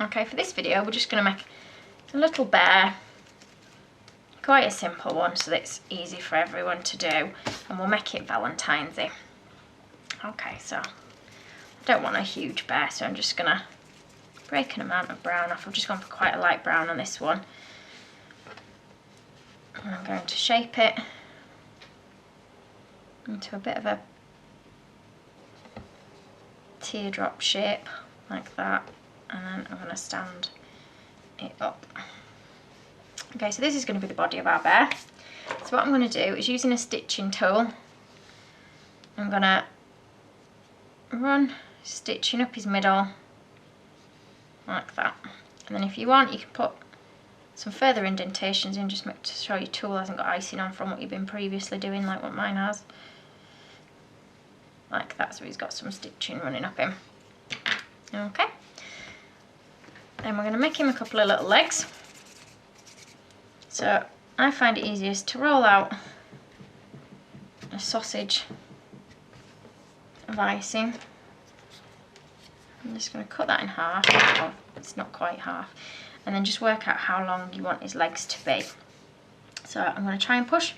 Okay, for this video we're just going to make a little bear, quite a simple one so that it's easy for everyone to do, and we'll make it Valentine's-y. Okay, so I don't want a huge bear, so I'm just going to break an amount of brown off. I've just gone for quite a light brown on this one. And I'm going to shape it into a bit of a teardrop shape like that, and then I'm going to stand it up. Okay, so this is going to be the body of our bear. So what I'm going to do is, using a stitching tool, I'm going to run stitching up his middle like that, and then if you want you can put some further indentations in, just make sure your tool hasn't got icing on from what you've been previously doing, like what mine has, like that, so he's got some stitching running up him. Okay, then we're going to make him a couple of little legs. So I find it easiest to roll out a sausage of icing. I'm just going to cut that in half, well, it's not quite half, and then just work out how long you want his legs to be. So I'm going to try and push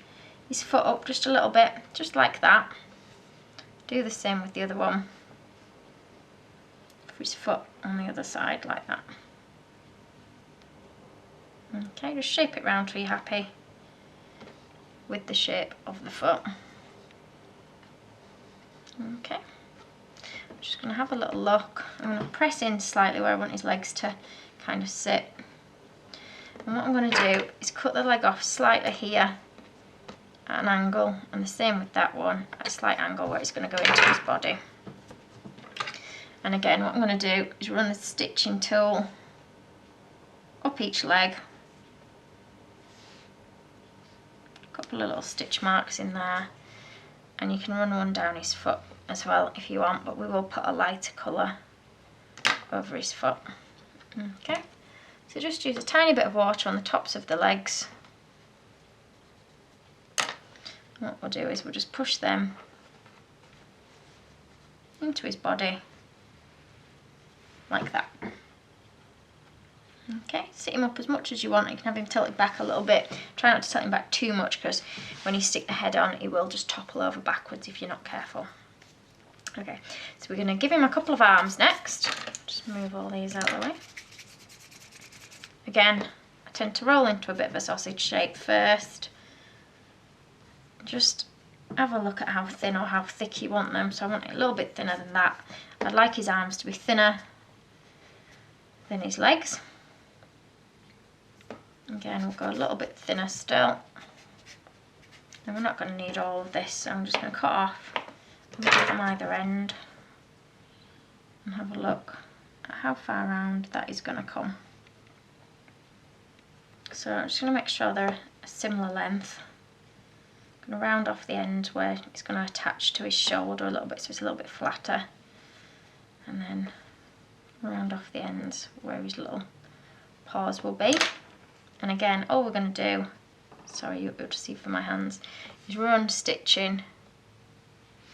his foot up just a little bit, just like that. Do the same with the other one, for his foot on the other side, like that. Okay, just shape it round till you're happy with the shape of the foot. Okay, I'm just going to have a little look. I'm going to press in slightly where I want his legs to kind of sit. And what I'm going to do is cut the leg off slightly here at an angle, and the same with that one at a slight angle where it's going to go into his body. And again, what I'm going to do is run the stitching tool up each leg. A couple of little stitch marks in there, and you can run one down his foot as well if you want, but we will put a lighter colour over his foot. Okay, so just use a tiny bit of water on the tops of the legs. And what we'll do is we'll just push them into his body like that. Okay, sit him up as much as you want. You can have him tilted back a little bit. Try not to tilt him back too much, because when you stick the head on he will just topple over backwards if you're not careful. Okay, so we're going to give him a couple of arms next. Just move all these out of the way. Again, I tend to roll into a bit of a sausage shape first. Just have a look at how thin or how thick you want them. So I want it a little bit thinner than that. I'd like his arms to be thinner than his legs. Again, we'll go a little bit thinner still. And we're not going to need all of this, so I'm just going to cut off a bit from either end and have a look at how far round that is going to come. So I'm just going to make sure they're a similar length. I'm going to round off the end where it's going to attach to his shoulder a little bit, so it's a little bit flatter, and then round off the ends where his little paws will be. And again, all we're going to do, sorry you'll be able to see from my hands, is run stitching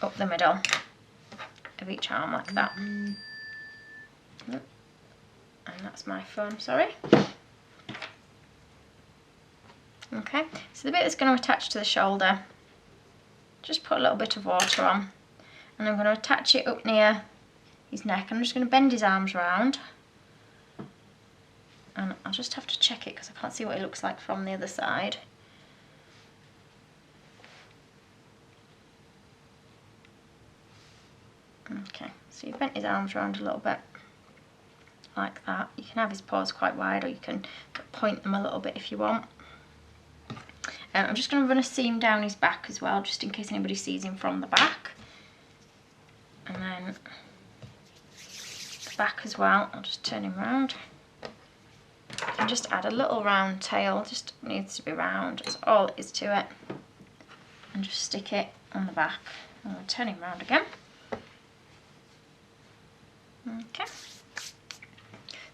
up the middle of each arm like that. And that's my phone, sorry. Okay, so the bit that's going to attach to the shoulder, just put a little bit of water on, and I'm going to attach it up near his neck. I'm just going to bend his arms round, and I'll just have to check it because I can't see what it looks like from the other side. Okay, so you've bent his arms round a little bit like that. You can have his paws quite wide, or you can point them a little bit if you want. I'm just going to run a seam down his back as well, just in case anybody sees him from the back. And then the back as well, I'll just turn him round. And just add a little round tail, just needs to be round, that's all it is to it. And just stick it on the back. And we'll turn him round again. Okay.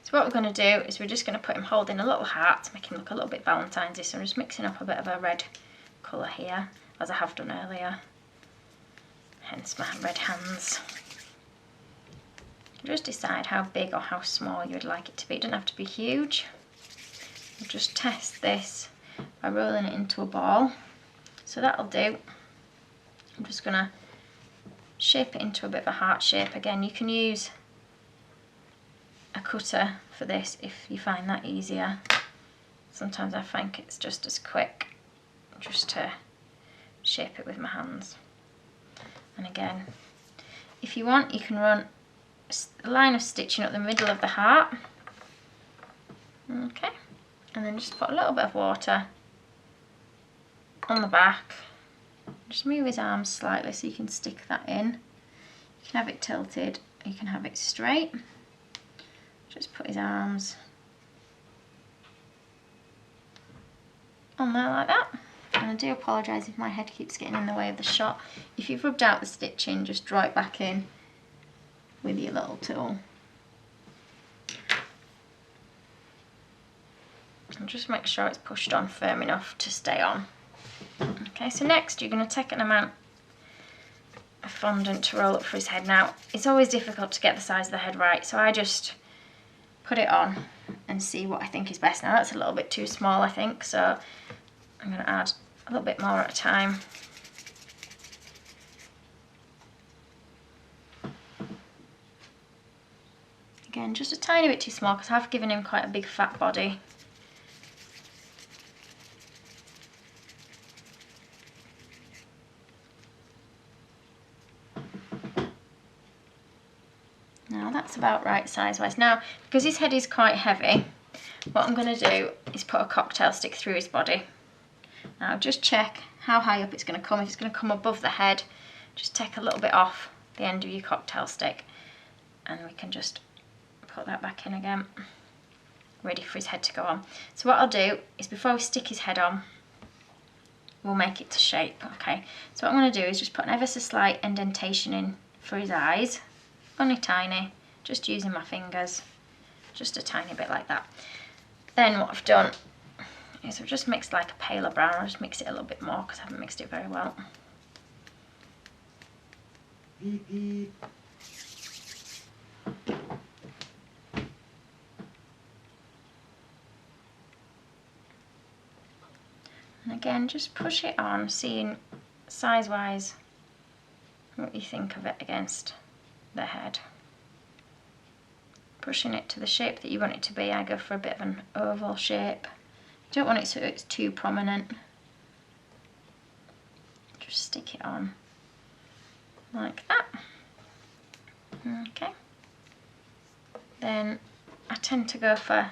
So what we're going to do is we're just going to put him holding a little heart to make him look a little bit Valentine's-y. So I'm just mixing up a bit of a red colour here, as I have done earlier. Hence my red hands. Just decide how big or how small you would like it to be. It doesn't have to be huge. We'll just test this by rolling it into a ball. So that'll do. I'm just going to shape it into a bit of a heart shape. Again, you can use a cutter for this if you find that easier. Sometimes I find it's just as quick just to shape it with my hands. And again, if you want, you can run a line of stitching up the middle of the heart. Okay, and then just put a little bit of water on the back. Just move his arms slightly so you can stick that in. You can have it tilted, you can have it straight. Just put his arms on there like that. And I do apologise if my head keeps getting in the way of the shot. If you've rubbed out the stitching, just draw it back in with your little tool. And just make sure it's pushed on firm enough to stay on. Okay, so next you're going to take an amount of fondant to roll up for his head. Now, it's always difficult to get the size of the head right, so I just put it on and see what I think is best. Now that's a little bit too small, I think, so I'm going to add a little bit more at a time. Again, just a tiny bit too small because I've given him quite a big fat body. Now that's about right size-wise. Now, because his head is quite heavy, what I'm going to do is put a cocktail stick through his body. Now just check how high up it's going to come. If it's going to come above the head, just take a little bit off the end of your cocktail stick and we can just put that back in again, ready for his head to go on. So what I'll do is before we stick his head on, we'll make it to shape, okay? So what I'm going to do is just put an ever so slight indentation in for his eyes, only tiny, just using my fingers, just a tiny bit like that. Then what I've done is I've just mixed like a paler brown. I'll just mix it a little bit more because I haven't mixed it very well. And again, just push it on, seeing size-wise what you think of it against the head. Pushing it to the shape that you want it to be. I go for a bit of an oval shape. You don't want it so it's too prominent. Just stick it on like that. Okay. Then I tend to go for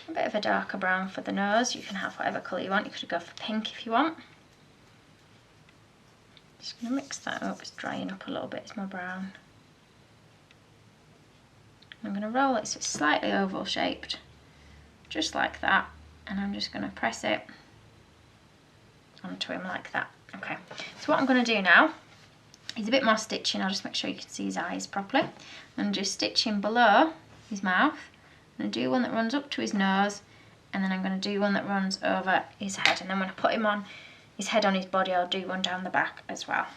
a bit of a darker brown for the nose. You can have whatever colour you want. You could go for pink if you want. Just going to mix that up. It's drying up a little bit. It's my brown. I'm going to roll it so it's slightly oval shaped, just like that, and I'm just going to press it onto him like that. Okay, so what I'm going to do now is a bit more stitching. I'll just make sure you can see his eyes properly. I'm going to do stitching below his mouth. I'm going to do one that runs up to his nose, and then I'm going to do one that runs over his head, and then when I put him on his head on his body, I'll do one down the back as well.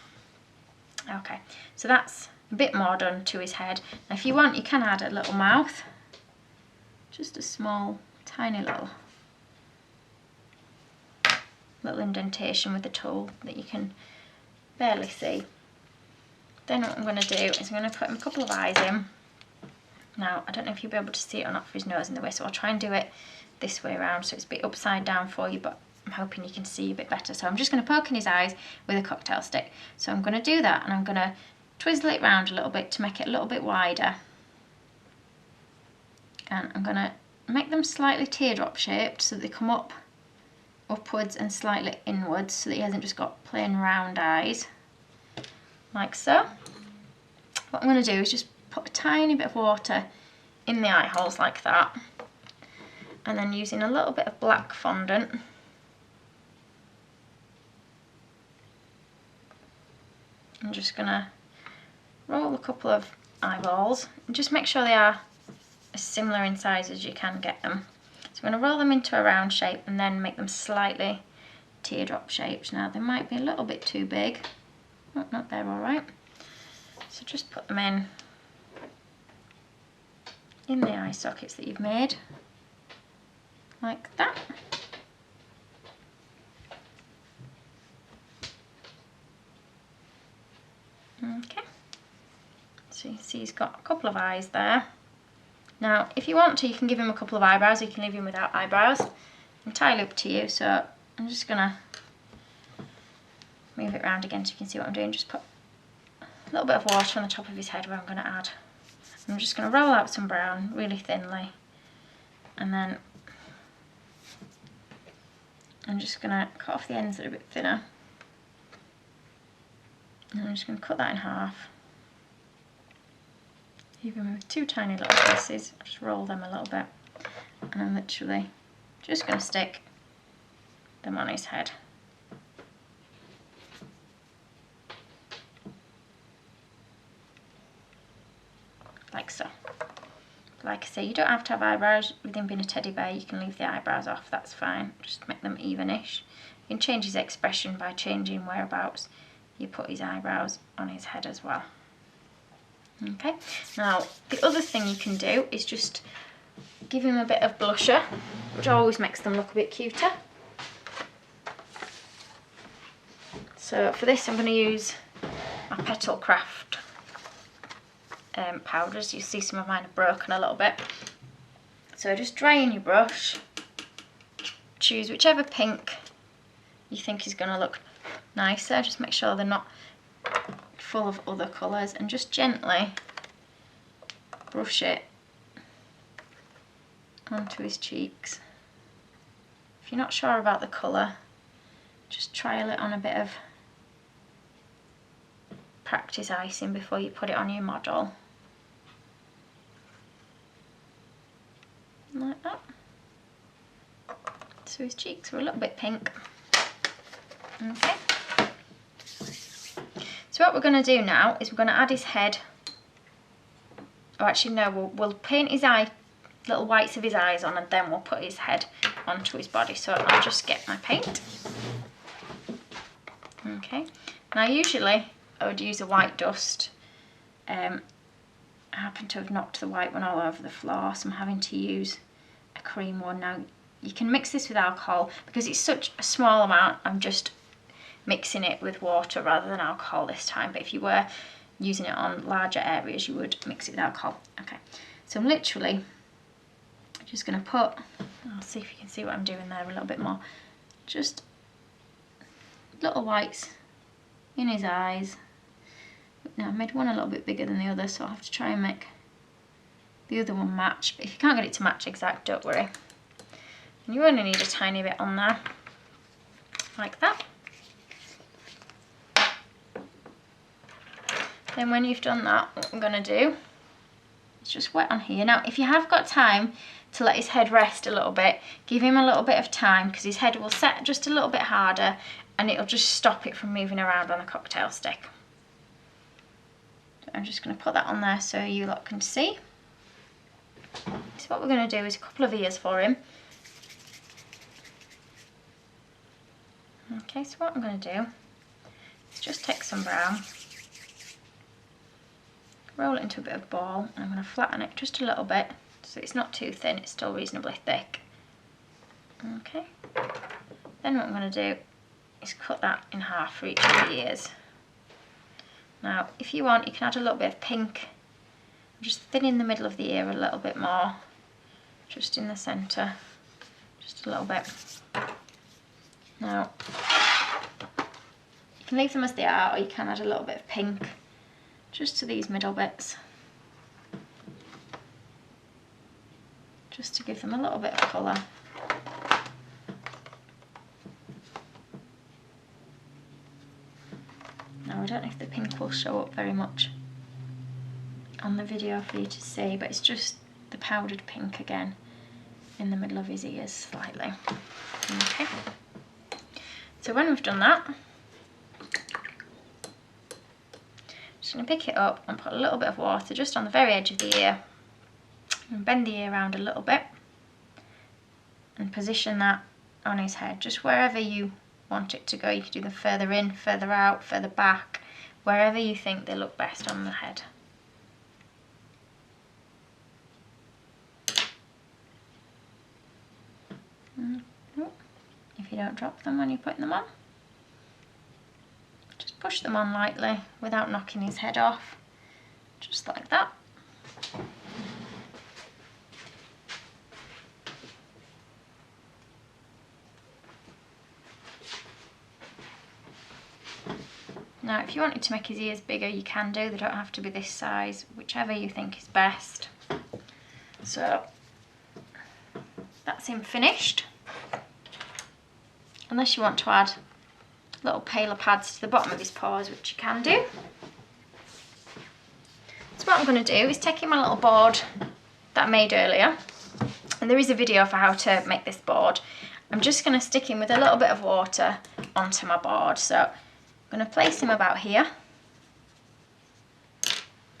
Okay, so that's a bit more done to his head. Now if you want, you can add a little mouth, just a small tiny little indentation with the tool that you can barely see. Then what I'm going to do is I'm going to put him a couple of eyes in. Now I don't know if you'll be able to see it or not for his nose in the way, so I'll try and do it this way around so it's a bit upside down for you, but I'm hoping you can see a bit better. So I'm just going to poke in his eyes with a cocktail stick. So I'm going to do that, and I'm going to twizzle it round a little bit to make it a little bit wider, and I'm going to make them slightly teardrop shaped so they come up upwards and slightly inwards so that he hasn't just got plain round eyes like so. What I'm going to do is just put a tiny bit of water in the eye holes like that, and then using a little bit of black fondant I'm just going to roll a couple of eyeballs and just make sure they are as similar in size as you can get them. So I'm going to roll them into a round shape and then make them slightly teardrop shapes. Now they might be a little bit too big. Oh, not there, all right. So just put them in in the eye sockets that you've made, like that. Okay, so you see he's got a couple of eyes there. Now if you want to, you can give him a couple of eyebrows, you can leave him without eyebrows, entirely up to you. So I'm just gonna move it around again so you can see what I'm doing. Just put a little bit of water on the top of his head where I'm going to add. I'm just going to roll out some brown really thinly, and then I'm just going to cut off the ends that are a bit thinner, and I'm just going to cut that in half, even with two tiny little pieces. I'll just roll them a little bit, and I'm literally just going to stick them on his head. Like so. Like I say, you don't have to have eyebrows with him being a teddy bear, you can leave the eyebrows off, that's fine, just make them evenish. You can change his expression by changing whereabouts you put his eyebrows on his head as well. Okay, now the other thing you can do is just give him a bit of blusher, which always makes them look a bit cuter. So for this I'm going to use my Petal Craft powders. You see some of mine are broken a little bit. So just dry in your brush, choose whichever pink you think is going to look nicer, just make sure they're not full of other colours, and just gently brush it onto his cheeks. If you're not sure about the colour, just trial it on a bit of practice icing before you put it on your model. Like that. So his cheeks are a little bit pink. Okay. So what we're going to do now is we're going to add his head. Oh, actually no, we'll paint his eye, little whites of his eyes on, and then we'll put his head onto his body. So I'll just get my paint. Okay. Now usually I would use a white dust. I happen to have knocked the white one all over the floor, so I'm having to use a cream one. Now you can mix this with alcohol, because it's such a small amount, I'm just mixing it with water rather than alcohol this time, but if you were using it on larger areas you would mix it with alcohol. Okay, so I'm literally just going to put, I'll see if you can see what I'm doing there a little bit more, just little whites in his eyes. Now I made one a little bit bigger than the other, so I'll have to try and make the other one match, but if you can't get it to match exact, don't worry. And you only need a tiny bit on there, like that. Then when you've done that, what I'm going to do is just wet on here. Now if you have got time to let his head rest a little bit, give him a little bit of time, because his head will set just a little bit harder and it'll just stop it from moving around on the cocktail stick. So I'm just going to put that on there so you lot can see. So what we're going to do is a couple of ears for him. Okay, so what I'm going to do is just take some brown, roll it into a bit of ball, and I'm going to flatten it just a little bit so it's not too thin, it's still reasonably thick. Okay, then what I'm going to do is cut that in half for each of the ears. Now if you want, you can add a little bit of pink, just thin in the middle of the ear a little bit more, just in the centre, just a little bit. Now you can leave them as they are, or you can add a little bit of pink just to these middle bits, just to give them a little bit of colour. Now I don't know if the pink will show up very much on the video for you to see, but it's just the powdered pink again in the middle of his ears slightly. Okay, so when we've done that, just going to pick it up and put a little bit of water just on the very edge of the ear, and bend the ear around a little bit and position that on his head, just wherever you want it to go. You can do them further in, further out, further back, wherever you think they look best on the head. If you don't drop them when you're putting them on. Just push them on lightly without knocking his head off, just like that. Now if you wanted to make his ears bigger you can do, they don't have to be this size, whichever you think is best. So that's him finished. Unless you want to add little paler pads to the bottom of his paws, which you can do. So what I'm going to do is take in my little board that I made earlier, and there is a video for how to make this board. I'm just going to stick him with a little bit of water onto my board. So I'm going to place him about here.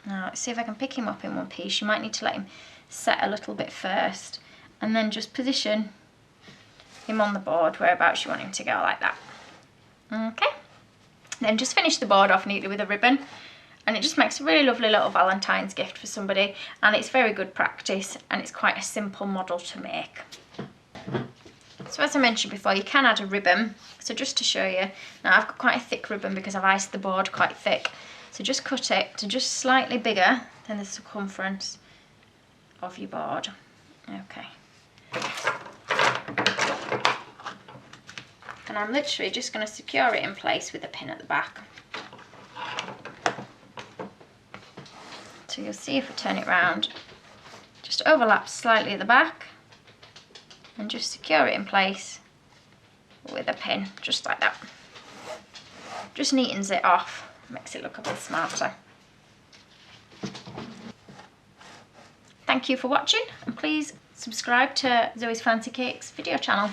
Now let's see if I can pick him up in one piece. You might need to let him set a little bit first, and then just position him on the board whereabouts you want him to go, like that. Okay, then just finish the board off neatly with a ribbon, and it just makes a really lovely little Valentine's gift for somebody, and it's very good practice, and it's quite a simple model to make. So as I mentioned before, you can add a ribbon. So just to show you, now I've got quite a thick ribbon because I've iced the board quite thick, so just cut it to just slightly bigger than the circumference of your board. Okay. And I'm literally just going to secure it in place with a pin at the back. So you'll see if I turn it round, just overlaps slightly at the back, and just secure it in place with a pin, just like that. Just neatens it off, makes it look a bit smarter. Thank you for watching, and please subscribe to Zoe's Fancy Cakes video channel.